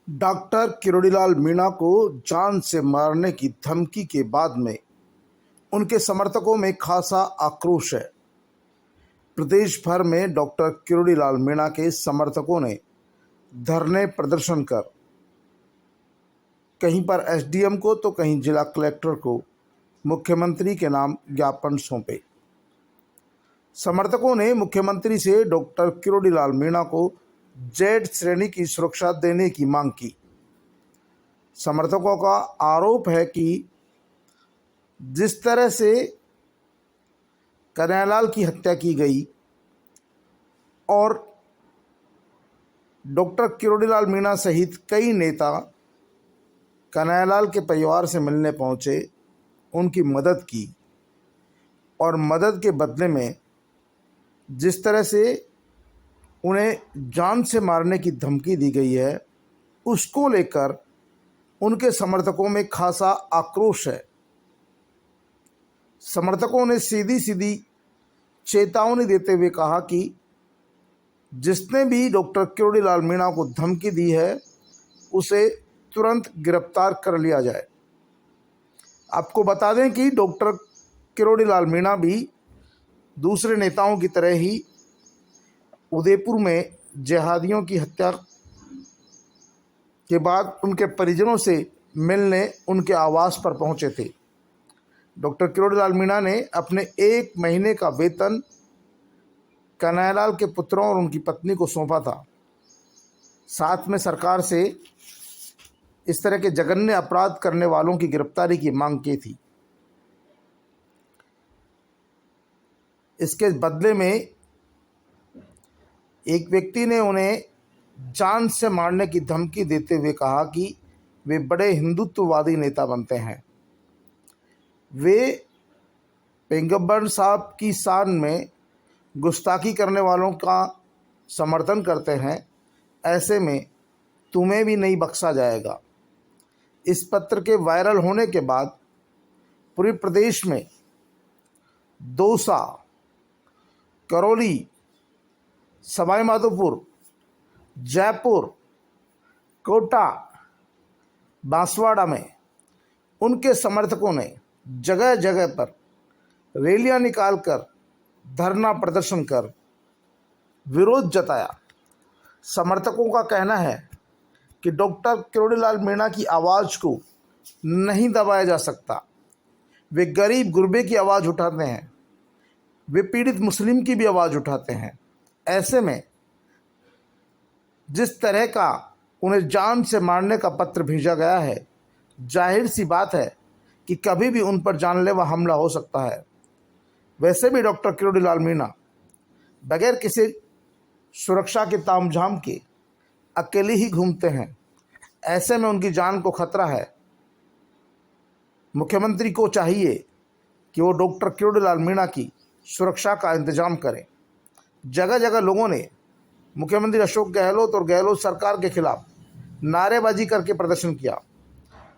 Doctor Kirodilal Meena को जान से मारने की धमकी के बाद में उनके समर्थकों में खासा आक्रोश है। प्रदेश भर में डॉक्टर किरोड़ीलाल मीणा के समर्थकों ने धरने प्रदर्शन कर कहीं पर एसडीएम को तो कहीं जिला कलेक्टर को मुख्यमंत्री के नाम ज्ञापन सौंपे। समर्थकों ने मुख्यमंत्री से डॉक्टर किरोड़ीलाल मीणा को जेड श्रेणी की सुरक्षा देने की मांग की। समर्थकों का आरोप है कि जिस तरह से कन्हैयालाल की हत्या की गई और डॉक्टर किरोड़ीलाल मीणा सहित कई नेता कन्हैयालाल के परिवार से मिलने पहुंचे, उनकी मदद की और मदद के बदले में जिस तरह से उन्हें जान से मारने की धमकी दी गई है, उसको लेकर उनके समर्थकों में खासा आक्रोश है। समर्थकों ने सीधी सीधी चेतावनी देते हुए कहा कि जिसने भी डॉक्टर किरोड़ीलाल मीणा को धमकी दी है उसे तुरंत गिरफ्तार कर लिया जाए। आपको बता दें कि डॉक्टर किरोड़ीलाल मीणा भी दूसरे नेताओं की तरह ही उदयपुर में जिहादियों की हत्या के बाद उनके परिजनों से मिलने उनके आवास पर पहुंचे थे। डॉक्टर किरोड़ीलाल मीणा ने अपने 1 महीने का वेतन कन्हैयालाल के पुत्रों और उनकी पत्नी को सौंपा था। साथ में सरकार से इस तरह के जघन्य अपराध करने वालों की गिरफ्तारी की मांग की थी। इसके बदले में एक व्यक्ति ने उन्हें जान से मारने की धमकी देते हुए कहा कि वे बड़े हिंदुत्ववादी नेता बनते हैं, वे पैगंबर साहब की शान में गुस्ताखी करने वालों का समर्थन करते हैं, ऐसे में तुम्हें भी नहीं बख्शा जाएगा। इस पत्र के वायरल होने के बाद पूरे प्रदेश में दौसा, करौली, सवाई माधोपुर, जयपुर, कोटा, बांसवाड़ा में उनके समर्थकों ने जगह जगह पर रैलियां निकालकर धरना प्रदर्शन कर विरोध जताया। समर्थकों का कहना है कि डॉक्टर किरोड़ीलाल मीणा की आवाज़ को नहीं दबाया जा सकता। वे गरीब गुरबे की आवाज़ उठाते हैं, वे पीड़ित मुस्लिम की भी आवाज़ उठाते हैं। ऐसे में जिस तरह का उन्हें जान से मारने का पत्र भेजा गया है, जाहिर सी बात है कि कभी भी उन पर जानलेवा हमला हो सकता है। वैसे भी डॉक्टर किरोड़ीलाल मीणा बगैर किसी सुरक्षा के तामझाम के अकेले ही घूमते हैं। ऐसे में उनकी जान को खतरा है। मुख्यमंत्री को चाहिए कि वो डॉक्टर किरोड़ीलाल मीणा की सुरक्षा का इंतजाम करें। जगह जगह लोगों ने मुख्यमंत्री अशोक गहलोत और गहलोत सरकार के खिलाफ नारेबाजी करके प्रदर्शन किया।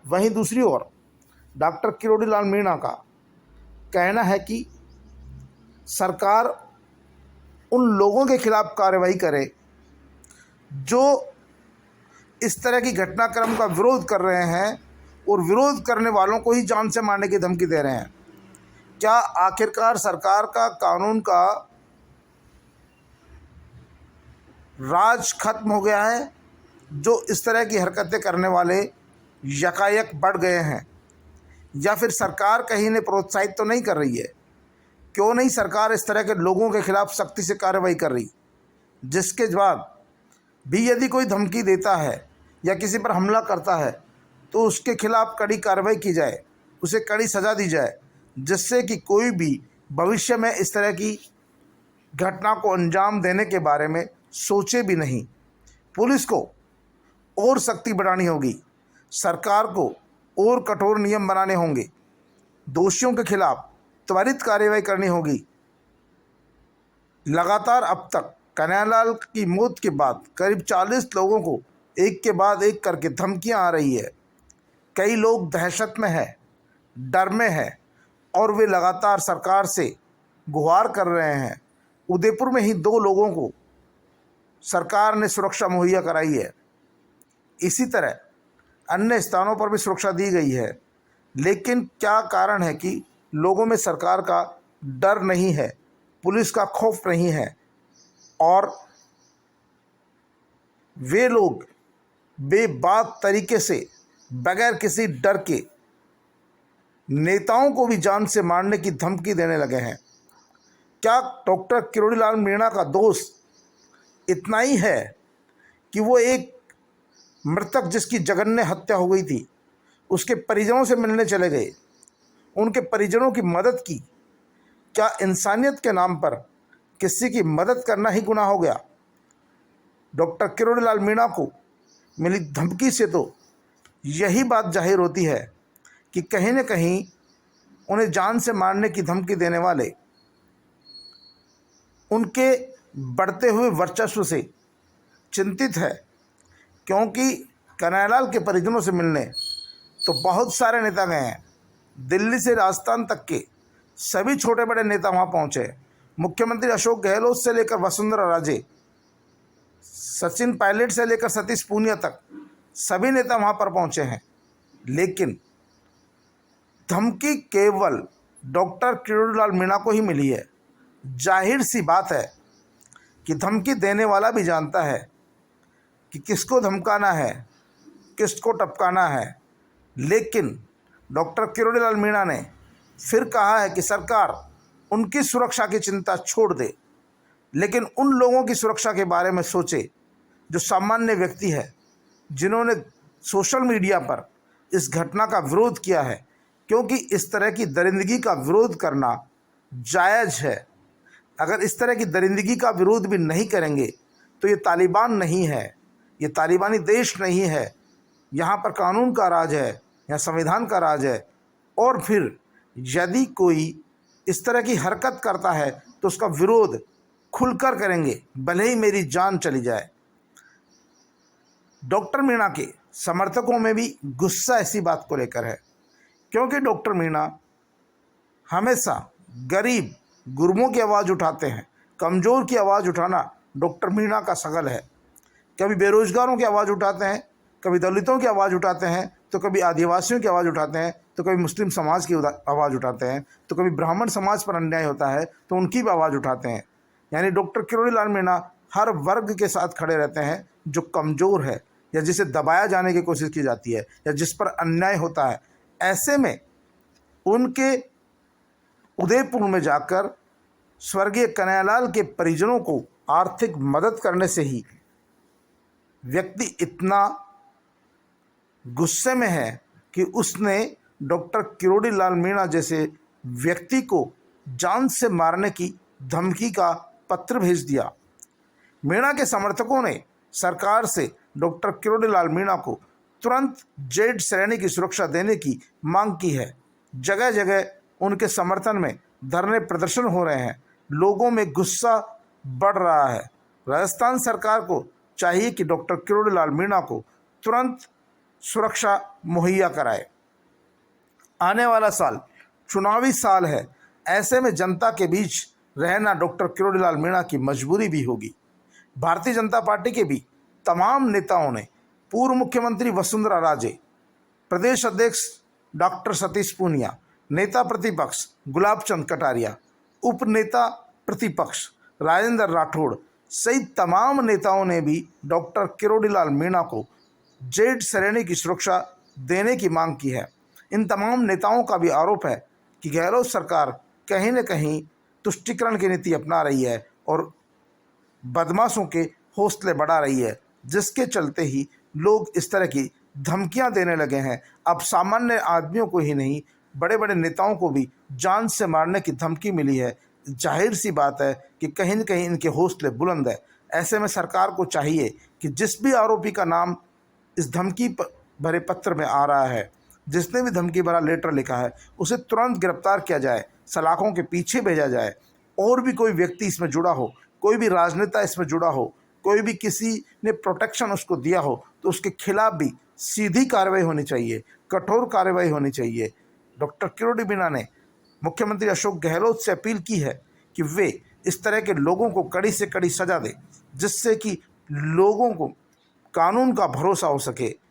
वहीं दूसरी ओर डॉक्टर किरोड़ीलाल मीणा का कहना है कि सरकार उन लोगों के खिलाफ कार्रवाई करे जो इस तरह की घटनाक्रम का विरोध कर रहे हैं और विरोध करने वालों को ही जान से मारने की धमकी दे रहे हैं। क्या आखिरकार सरकार का कानून का राज खत्म हो गया है? जो इस तरह की हरकतें करने वाले यकायक बढ़ गए हैं, या फिर सरकार कहीं ने प्रोत्साहित तो नहीं कर रही है? क्यों नहीं सरकार इस तरह के लोगों के खिलाफ सख्ती से कार्रवाई कर रही, जिसके बाद भी यदि कोई धमकी देता है या किसी पर हमला करता है तो उसके खिलाफ कड़ी कार्रवाई की जाए, उसे कड़ी सज़ा दी जाए, जिससे कि कोई भी भविष्य में इस तरह की घटना को अंजाम देने के बारे में सोचे भी नहीं। पुलिस को और सख्ती बढ़ानी होगी, सरकार को और कठोर नियम बनाने होंगे, दोषियों के खिलाफ त्वरित कार्रवाई करनी होगी। लगातार अब तक कन्हैयालाल की मौत के बाद करीब 40 लोगों को एक के बाद एक करके धमकियां आ रही है। कई लोग दहशत में हैं, डर में हैं और वे लगातार सरकार से गुहार कर रहे हैं। उदयपुर में ही 2 लोगों को सरकार ने सुरक्षा मुहैया कराई है। इसी तरह अन्य स्थानों पर भी सुरक्षा दी गई है। लेकिन क्या कारण है कि लोगों में सरकार का डर नहीं है, पुलिस का खौफ नहीं है, और वे लोग बेबाक तरीके से बगैर किसी डर के नेताओं को भी जान से मारने की धमकी देने लगे हैं। क्या डॉक्टर किरोड़ीलाल मीणा का दोष इतना ही है कि वो एक मृतक जिसकी जघन्य हत्या हो गई थी, उसके परिजनों से मिलने चले गए, उनके परिजनों की मदद की? क्या इंसानियत के नाम पर किसी की मदद करना ही गुनाह हो गया? डॉक्टर किरोड़ीलाल मीणा को मिली धमकी से तो यही बात जाहिर होती है कि कहीं न कहीं उन्हें जान से मारने की धमकी देने वाले उनके बढ़ते हुए वर्चस्व से चिंतित है। क्योंकि कन्हैयालाल के परिजनों से मिलने तो बहुत सारे नेता गए हैं, दिल्ली से राजस्थान तक के सभी छोटे बड़े नेता वहाँ पहुँचे। मुख्यमंत्री अशोक गहलोत से लेकर वसुंधरा राजे, सचिन पायलट से लेकर सतीश पूनिया तक सभी नेता वहाँ पर पहुँचे हैं। लेकिन धमकी केवल डॉक्टर किरोड़ीलाल मीणा को ही मिली है। जाहिर सी बात है कि धमकी देने वाला भी जानता है कि किसको धमकाना है, किसको टपकाना है। लेकिन डॉक्टर किरोड़ीलाल मीणा ने फिर कहा है कि सरकार उनकी सुरक्षा की चिंता छोड़ दे, लेकिन उन लोगों की सुरक्षा के बारे में सोचे जो सामान्य व्यक्ति है, जिन्होंने सोशल मीडिया पर इस घटना का विरोध किया है। क्योंकि इस तरह की दरिंदगी का विरोध करना जायज़ है। अगर इस तरह की दरिंदगी का विरोध भी नहीं करेंगे तो ये तालिबान नहीं है, ये तालिबानी देश नहीं है। यहाँ पर कानून का राज है, यहाँ संविधान का राज है। और फिर यदि कोई इस तरह की हरकत करता है तो उसका विरोध खुलकर करेंगे, भले ही मेरी जान चली जाए। डॉक्टर मीणा के समर्थकों में भी गुस्सा ऐसी बात को लेकर है, क्योंकि डॉक्टर मीणा हमेशा गरीब गुरबों की आवाज़ उठाते हैं। कमज़ोर की आवाज़ उठाना डॉक्टर मीणा का शगल है। कभी बेरोजगारों की आवाज़ उठाते हैं, कभी दलितों की आवाज़ उठाते हैं, तो कभी आदिवासियों की आवाज़ उठाते हैं, तो कभी मुस्लिम समाज की आवाज़ उठाते हैं, तो कभी ब्राह्मण समाज पर अन्याय होता है तो उनकी भी आवाज़ उठाते हैं। यानी डॉक्टर किरोड़ीलाल मीणा हर वर्ग के साथ खड़े रहते हैं जो कमज़ोर है, या जिसे दबाया जाने की कोशिश की जाती है, या जिस पर अन्याय होता है। ऐसे में उनके उदयपुर में जाकर स्वर्गीय कन्हैयालाल के परिजनों को आर्थिक मदद करने से ही व्यक्ति इतना गुस्से में है कि उसने डॉक्टर किरोड़ीलाल मीणा जैसे व्यक्ति को जान से मारने की धमकी का पत्र भेज दिया। मीणा के समर्थकों ने सरकार से डॉक्टर किरोड़ीलाल मीणा को तुरंत जेड श्रेणी की सुरक्षा देने की मांग की है। जगह जगह उनके समर्थन में धरने प्रदर्शन हो रहे हैं। लोगों में गुस्सा बढ़ रहा है। राजस्थान सरकार को चाहिए कि डॉक्टर किरोड़ीलाल मीणा को तुरंत सुरक्षा मुहैया कराए। आने वाला साल चुनावी साल है, ऐसे में जनता के बीच रहना डॉक्टर किरोड़ीलाल मीणा की मजबूरी भी होगी। भारतीय जनता पार्टी के भी तमाम नेताओं ने पूर्व मुख्यमंत्री वसुंधरा राजे, प्रदेश अध्यक्ष डॉक्टर सतीश पूनिया, नेता प्रतिपक्ष गुलाब चंद कटारिया, उप नेता प्रतिपक्ष राजेंद्र राठौड़ सहित तमाम नेताओं ने भी डॉक्टर किरोड़ीलाल मीणा को जेड श्रेणी की सुरक्षा देने की मांग की है। इन तमाम नेताओं का भी आरोप है कि गहलोत सरकार कहीं न कहीं तुष्टीकरण की नीति अपना रही है और बदमाशों के हौसले बढ़ा रही है, जिसके चलते ही लोग इस तरह की धमकियां देने लगे हैं। अब सामान्य आदमियों को ही नहीं, बड़े बड़े नेताओं को भी जान से मारने की धमकी मिली है। जाहिर सी बात है कि कहीं न कहीं इनके हौसले बुलंद है। ऐसे में सरकार को चाहिए कि जिस भी आरोपी का नाम इस धमकी भरे पत्र में आ रहा है, जिसने भी धमकी भरा लेटर लिखा है, उसे तुरंत गिरफ्तार किया जाए, सलाखों के पीछे भेजा जाए। और भी कोई व्यक्ति इसमें जुड़ा हो, कोई भी राजनेता इसमें जुड़ा हो, कोई भी किसी ने प्रोटेक्शन उसको दिया हो, तो उसके खिलाफ भी सीधी कार्रवाई होनी चाहिए, कठोर कार्रवाई होनी चाहिए। डॉक्टर किरोड़ी मीणा ने मुख्यमंत्री अशोक गहलोत से अपील की है कि वे इस तरह के लोगों को कड़ी से कड़ी सजा दें, जिससे कि लोगों को कानून का भरोसा हो सके।